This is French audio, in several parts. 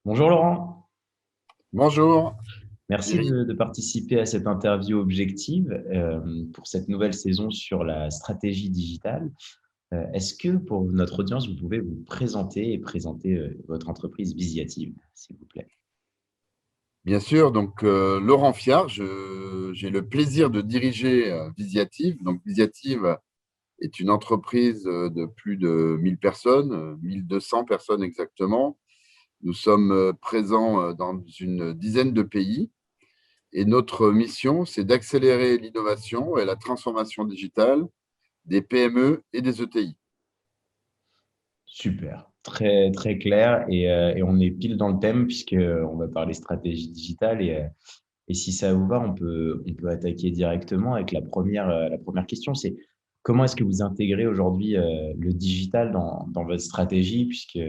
Bonjour Laurent, Bonjour, merci Thierry. de participer à cette interview objective pour cette nouvelle saison sur la stratégie digitale. Est-ce que pour notre audience, vous pouvez vous présenter et présenter votre entreprise Visiative, s'il vous plaît? Bien sûr, Laurent Fiard, j'ai le plaisir de diriger Visiative. Donc Visiative est une entreprise de plus de 1000 personnes, 1200 personnes exactement. Nous sommes présents dans une dizaine de pays et notre mission, c'est d'accélérer l'innovation et la transformation digitale des PME et des ETI. Super, très, très clair et on est pile dans le thème puisqu'on va parler stratégie digitale et si ça vous va, on peut attaquer directement avec la première question, c'est comment est-ce que vous intégrez aujourd'hui le digital dans votre stratégie, puisque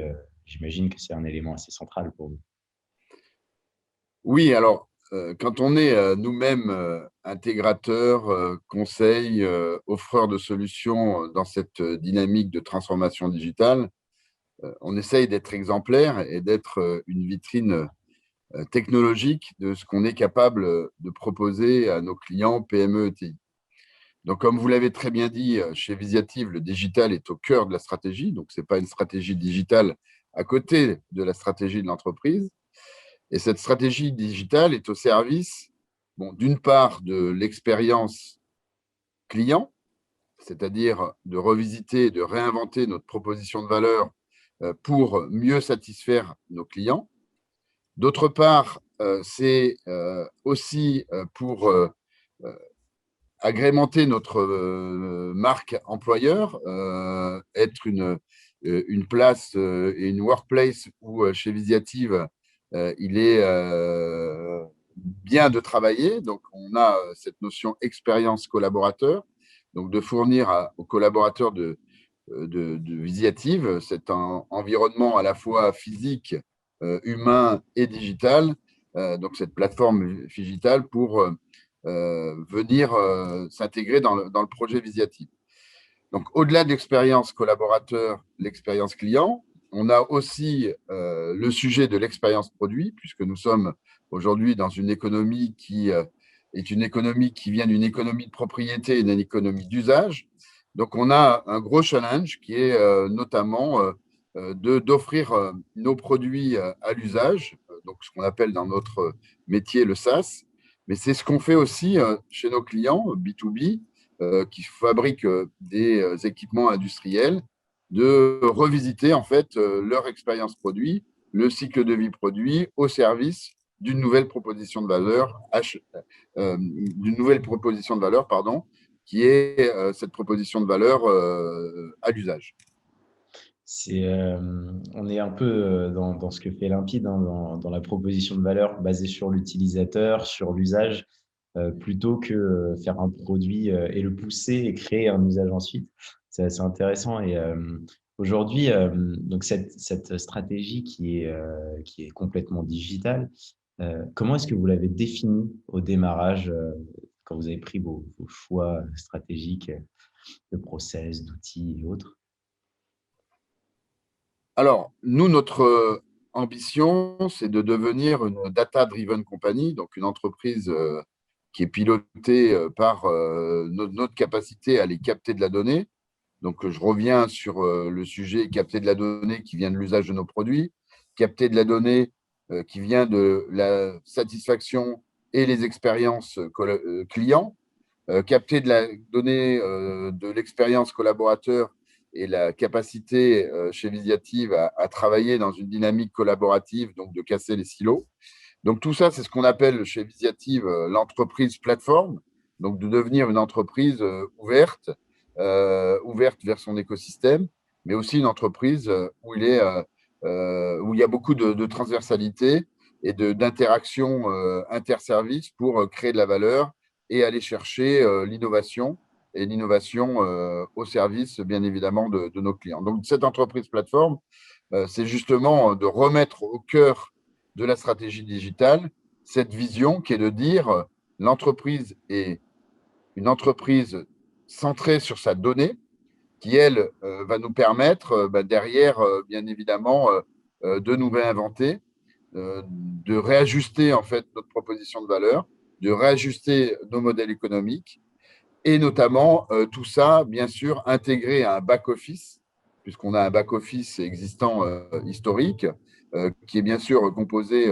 j'imagine que c'est un élément assez central pour vous. Oui, alors, quand on est nous-mêmes intégrateurs, conseils, offreurs de solutions dans cette dynamique de transformation digitale, on essaye d'être exemplaire et d'être une vitrine technologique de ce qu'on est capable de proposer à nos clients PME, ETI. Donc, comme vous l'avez très bien dit, chez Visiative, le digital est au cœur de la stratégie. Donc, ce n'est pas une stratégie digitale à côté de la stratégie de l'entreprise. Et cette stratégie digitale est au service, bon, d'une part, de l'expérience client, c'est-à-dire de revisiter, de réinventer notre proposition de valeur pour mieux satisfaire nos clients. D'autre part, c'est aussi pour agrémenter notre marque employeur, être une place et une workplace où chez Visiative, il est bien de travailler. Donc, on a cette notion expérience collaborateur, donc de fournir aux collaborateurs de Visiative cet environnement à la fois physique, humain et digital, donc cette plateforme digitale pour venir s'intégrer dans le projet Visiative. Donc, au-delà de l'expérience collaborateur, l'expérience client, on a aussi le sujet de l'expérience produit, puisque nous sommes aujourd'hui dans une économie qui est une économie qui vient d'une économie de propriété et d'une économie d'usage. Donc, on a un gros challenge qui est notamment d'offrir nos produits à l'usage, donc ce qu'on appelle dans notre métier le SaaS. Mais c'est ce qu'on fait aussi chez nos clients B2B, qui fabriquent des équipements industriels, de revisiter en fait leur expérience produit, le cycle de vie produit au service d'une nouvelle proposition de valeur, pardon, qui est cette proposition de valeur à l'usage. On est un peu dans ce que fait Limpide, hein, dans la proposition de valeur basée sur l'utilisateur, sur l'usage, plutôt que faire un produit et le pousser et créer un usage ensuite. C'est assez intéressant. Et aujourd'hui, donc cette stratégie qui est complètement digitale, comment est-ce que vous l'avez définie au démarrage, quand vous avez pris vos choix stratégiques de process, d'outils et autres? Alors, nous, notre ambition, c'est de devenir une data-driven company, donc une entreprise qui est pilotée par notre capacité à aller capter de la donnée. Donc, je reviens sur le sujet capter de la donnée qui vient de l'usage de nos produits, capter de la donnée qui vient de la satisfaction et les expériences clients, capter de la donnée de l'expérience collaborateur et la capacité chez Visiative à travailler dans une dynamique collaborative, donc de casser les silos. Donc tout ça, c'est ce qu'on appelle chez Visiative l'entreprise plateforme, donc de devenir une entreprise ouverte vers son écosystème, mais aussi une entreprise où il y a beaucoup de transversalité et d'interaction interservices pour créer de la valeur et aller chercher l'innovation et l'innovation au service, bien évidemment, de nos clients. Donc, cette entreprise plateforme, c'est justement de remettre au cœur de la stratégie digitale cette vision qui est de dire l'entreprise est une entreprise centrée sur sa donnée qui, elle, va nous permettre derrière, bien évidemment, de nous réinventer, de réajuster en fait notre proposition de valeur, de réajuster nos modèles économiques et notamment tout ça, bien sûr, intégré à un back-office, puisqu'on a un back-office existant historique, qui est bien sûr composé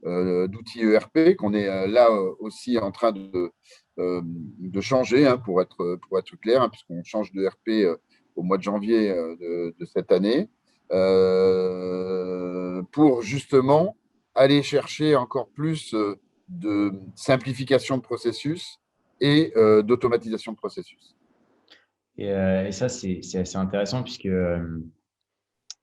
d'outils ERP, qu'on est là aussi en train de changer, hein, pour être clair, hein, puisqu'on change de ERP au mois de janvier de cette année, pour justement aller chercher encore plus de simplification de processus et d'automatisation de processus. Et ça, c'est assez intéressant puisque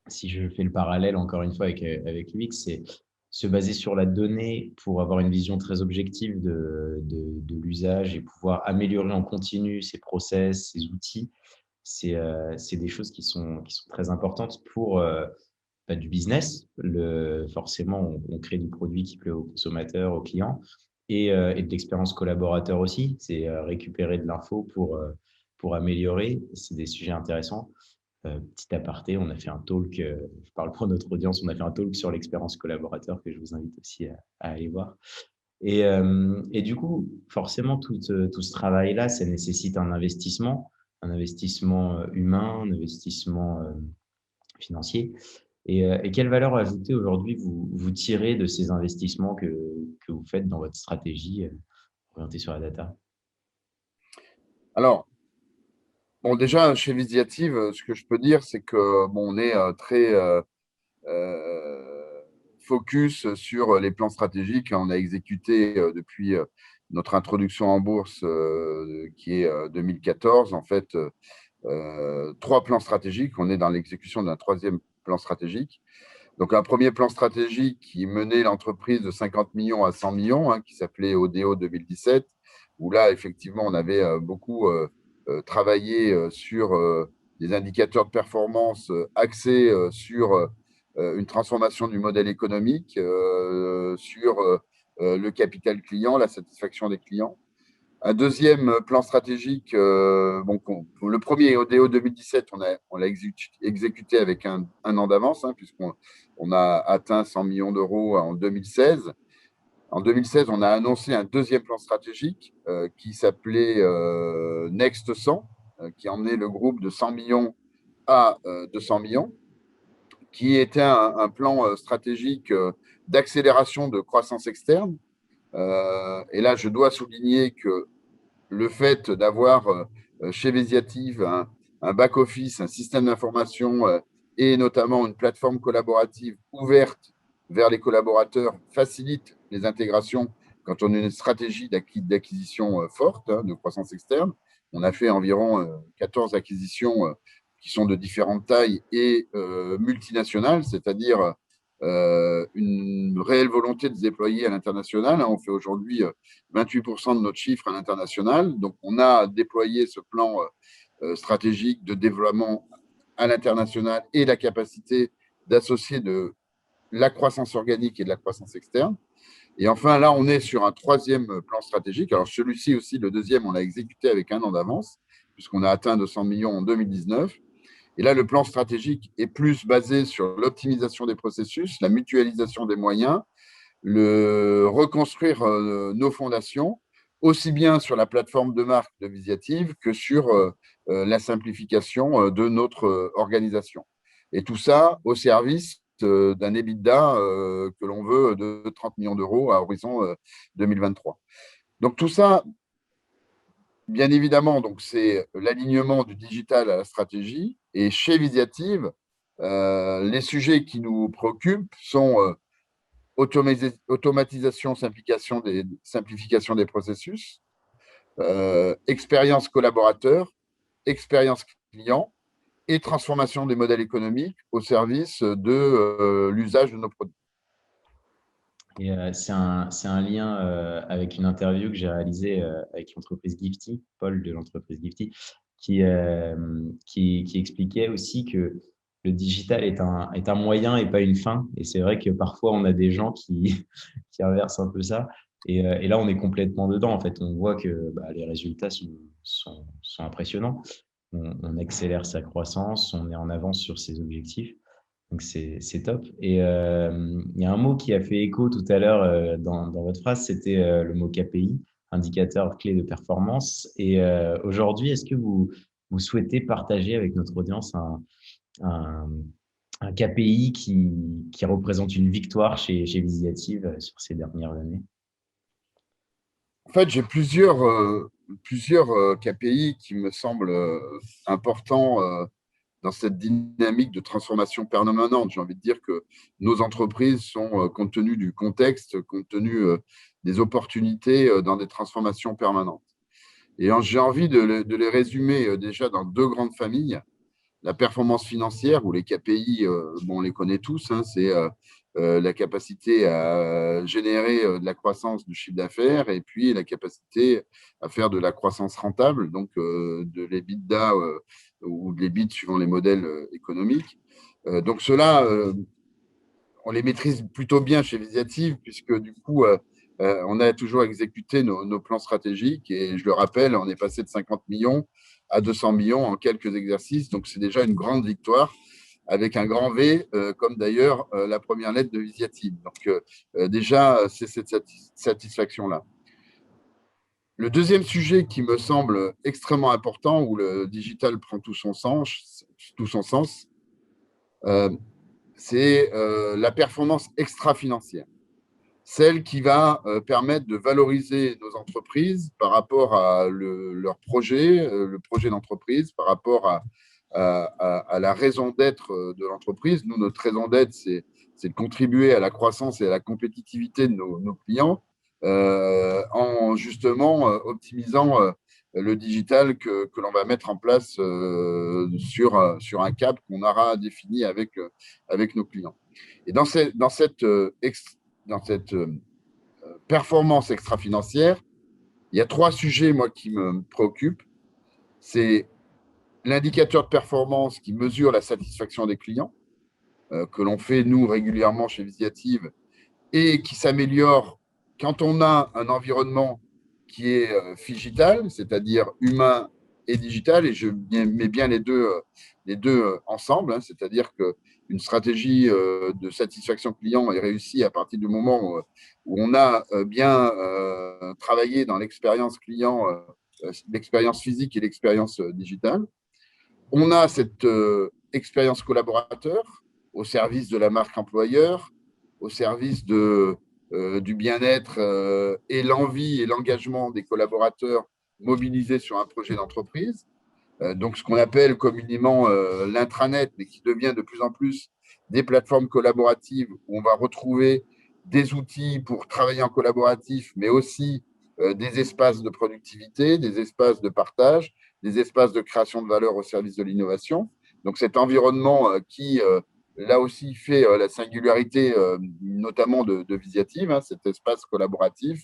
si je fais le parallèle encore une fois avec l'UX, c'est se baser sur la donnée pour avoir une vision très objective de l'usage et pouvoir améliorer en continu ses process, ses outils. C'est des choses qui sont très importantes pour du business. Forcément, on crée du produit qui plaît aux consommateurs, aux clients et de l'expérience collaborateur aussi. C'est récupérer de l'info pour améliorer. C'est des sujets intéressants. Petit aparté, on a fait un talk, je parle pour notre audience, on a fait un talk sur l'expérience collaborateur que je vous invite aussi à aller voir. Et du coup, forcément, tout ce travail-là, ça nécessite un investissement humain, un investissement financier. Et quelle valeur ajoutée aujourd'hui vous tirez de ces investissements que vous faites dans votre stratégie orientée sur la data? Alors, bon, déjà, chez Visiative, ce que je peux dire, c'est que bon, on est très focus sur les plans stratégiques. On a exécuté depuis notre introduction en bourse, qui est 2014, en fait, 3 plans stratégiques. On est dans l'exécution d'un 3e plan stratégique. Donc, un premier plan stratégique qui menait l'entreprise de 50 millions à 100 millions, hein, qui s'appelait ODO 2017, où là, effectivement, on avait beaucoup travaillé sur des indicateurs de performance axés sur une transformation du modèle économique, sur le capital client, la satisfaction des clients. Un deuxième plan stratégique, le premier ODO 2017, on l'a exécuté avec un an d'avance, hein, puisqu'on a atteint 100 millions d'euros en 2016. En 2016, on a annoncé un deuxième plan stratégique qui s'appelait Next 100, qui emmenait le groupe de 100 millions à 200 millions, qui était un plan stratégique d'accélération de croissance externe. Et là, je dois souligner que le fait d'avoir chez Visiative un back-office, un système d'information et notamment une plateforme collaborative ouverte vers les collaborateurs facilite les intégrations quand on a une stratégie d'acquisition forte, hein, de croissance externe. On a fait environ 14 acquisitions qui sont de différentes tailles et multinationales, c'est-à-dire une réelle volonté de se déployer à l'international. On fait aujourd'hui 28% de notre chiffre à l'international. Donc, on a déployé ce plan stratégique de développement à l'international et la capacité d'associer de la croissance organique et de la croissance externe. Et enfin, là, on est sur un 3e plan stratégique. Alors, celui-ci aussi, le deuxième, on l'a exécuté avec un an d'avance, puisqu'on a atteint 200 millions en 2019. Et là, le plan stratégique est plus basé sur l'optimisation des processus, la mutualisation des moyens, le reconstruire nos fondations, aussi bien sur la plateforme de marque de Visiative que sur la simplification de notre organisation. Et tout ça au service d'un EBITDA que l'on veut de 30 millions d'euros à horizon 2023. Donc tout ça, bien évidemment, donc c'est l'alignement du digital à la stratégie. Et chez Visiative, les sujets qui nous préoccupent sont automatisation, simplification des processus, expérience collaborateur, expérience client et transformation des modèles économiques au service de l'usage de nos produits. Et c'est un lien avec une interview que j'ai réalisée avec l'entreprise Gifty, Paul de l'entreprise Gifty, qui expliquait aussi que le digital est un moyen et pas une fin. Et c'est vrai que parfois, on a des gens qui, qui inversent un peu ça. Et là, on est complètement dedans. En fait, on voit que bah, les résultats sont impressionnants. On accélère sa croissance, on est en avance sur ses objectifs. Donc, c'est top. Et il y a un mot qui a fait écho tout à l'heure dans votre phrase, c'était le mot KPI, indicateur clé de performance. Et aujourd'hui, est-ce que vous souhaitez partager avec notre audience un, un KPI qui représente une victoire chez Visiative sur ces dernières années? En fait, j'ai plusieurs KPI qui me semblent importants dans cette dynamique de transformation permanente. J'ai envie de dire que nos entreprises sont, compte tenu du contexte, compte tenu des opportunités, dans des transformations permanentes. Et j'ai envie de les résumer déjà dans deux grandes familles. La performance financière, ou les KPI, bon, on les connaît tous, hein, c'est la capacité à générer de la croissance du chiffre d'affaires et puis la capacité à faire de la croissance rentable, donc de l'EBITDA ou de l'EBIT suivant les modèles économiques. Donc ceux-là, on les maîtrise plutôt bien chez Visiative, puisque du coup, on a toujours exécuté nos plans stratégiques. Et je le rappelle, on est passé de 50 millions à 200 millions en quelques exercices. Donc, c'est déjà une grande victoire, avec un grand V, comme d'ailleurs la première lettre de Visiative. Donc, déjà, c'est cette satisfaction-là. Le deuxième sujet qui me semble extrêmement important, où le digital prend tout son sens, euh, c'est la performance extra-financière, celle qui va permettre de valoriser nos entreprises par rapport à leur projet, le projet d'entreprise, par rapport à la raison d'être de l'entreprise. Nous, notre raison d'être, c'est de contribuer à la croissance et à la compétitivité de nos clients, en justement optimisant le digital que l'on va mettre en place sur un cadre qu'on aura défini avec nos clients. Et dans cette performance extra-financière, il y a trois sujets, moi, qui me préoccupent. C'est l'indicateur de performance qui mesure la satisfaction des clients, que l'on fait, nous, régulièrement chez Visiative, et qui s'améliore quand on a un environnement qui est phygital, c'est-à-dire humain et digital, et je mets bien les deux ensemble, hein, c'est-à-dire qu'une stratégie de satisfaction client est réussie à partir du moment où on a bien travaillé dans l'expérience client, l'expérience physique et l'expérience digitale. On a cette expérience collaborateur au service de la marque employeur, au service du bien-être et l'envie et l'engagement des collaborateurs mobilisés sur un projet d'entreprise. Donc, ce qu'on appelle communément l'intranet, mais qui devient de plus en plus des plateformes collaboratives où on va retrouver des outils pour travailler en collaboratif, mais aussi des espaces de productivité, des espaces de partage, des espaces de création de valeur au service de l'innovation. Donc, cet environnement qui, là aussi, fait la singularité, notamment de Visiative, hein, cet espace collaboratif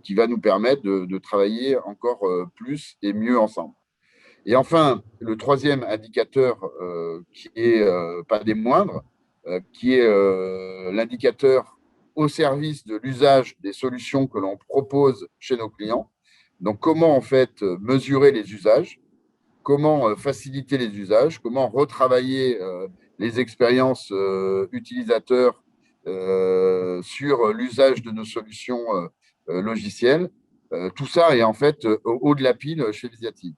qui va nous permettre de travailler encore plus et mieux ensemble. Et enfin, le troisième indicateur, qui est pas des moindres, qui est l'indicateur au service de l'usage des solutions que l'on propose chez nos clients. Donc, comment en fait mesurer les usages, comment faciliter les usages, comment retravailler les expériences utilisateurs sur l'usage de nos solutions logicielles. Tout ça est en fait au haut de la pile chez Visiative.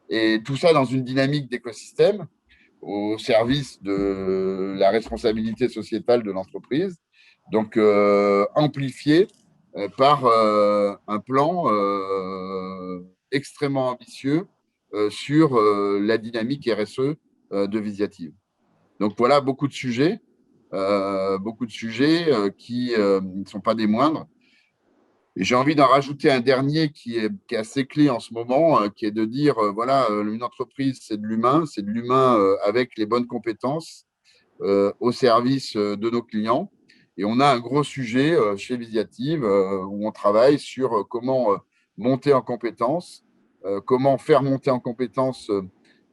Et tout ça dans une dynamique d'écosystème au service de la responsabilité sociétale de l'entreprise, donc amplifié par un plan extrêmement ambitieux sur la dynamique RSE de Visiative. Donc voilà, beaucoup de sujets qui ne sont pas des moindres. Et j'ai envie d'en rajouter un dernier qui est assez clé en ce moment, qui est de dire, voilà, une entreprise, c'est de l'humain avec les bonnes compétences au service de nos clients. Et on a un gros sujet chez Visiative où on travaille sur comment monter en compétences, comment faire monter en compétences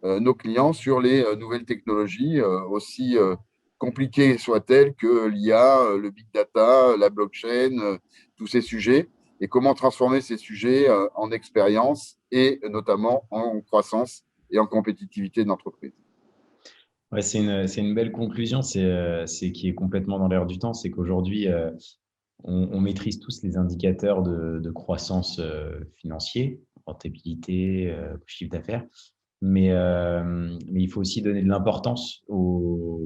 nos clients sur les nouvelles technologies, aussi compliquées soient-elles que l'IA, le big data, la blockchain, tous ces sujets, et comment transformer ces sujets en expérience et notamment en croissance et en compétitivité de l'entreprise. Ouais, c'est une belle conclusion, c'est qui est complètement dans l'air du temps, c'est qu'aujourd'hui, on maîtrise tous les indicateurs de croissance financier, rentabilité, chiffre d'affaires, mais il faut aussi donner de l'importance aux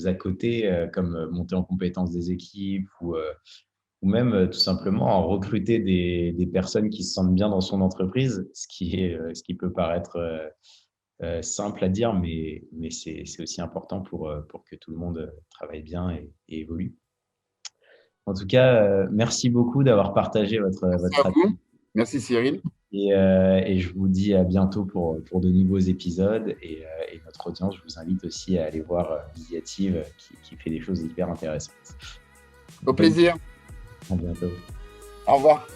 à côté, comme monter en compétence des équipes ou même tout simplement recruter des personnes qui se sentent bien dans son entreprise, ce qui peut paraître simple à dire, mais c'est aussi important pour que tout le monde travaille bien et évolue. En tout cas, merci beaucoup d'avoir partagé Merci votre à avis vous. Merci Cyril. et je vous dis à bientôt pour de nouveaux épisodes et notre audience, je vous invite aussi à aller voir Visiative qui fait des choses hyper intéressantes. Au Bonne plaisir. À bientôt. Au revoir.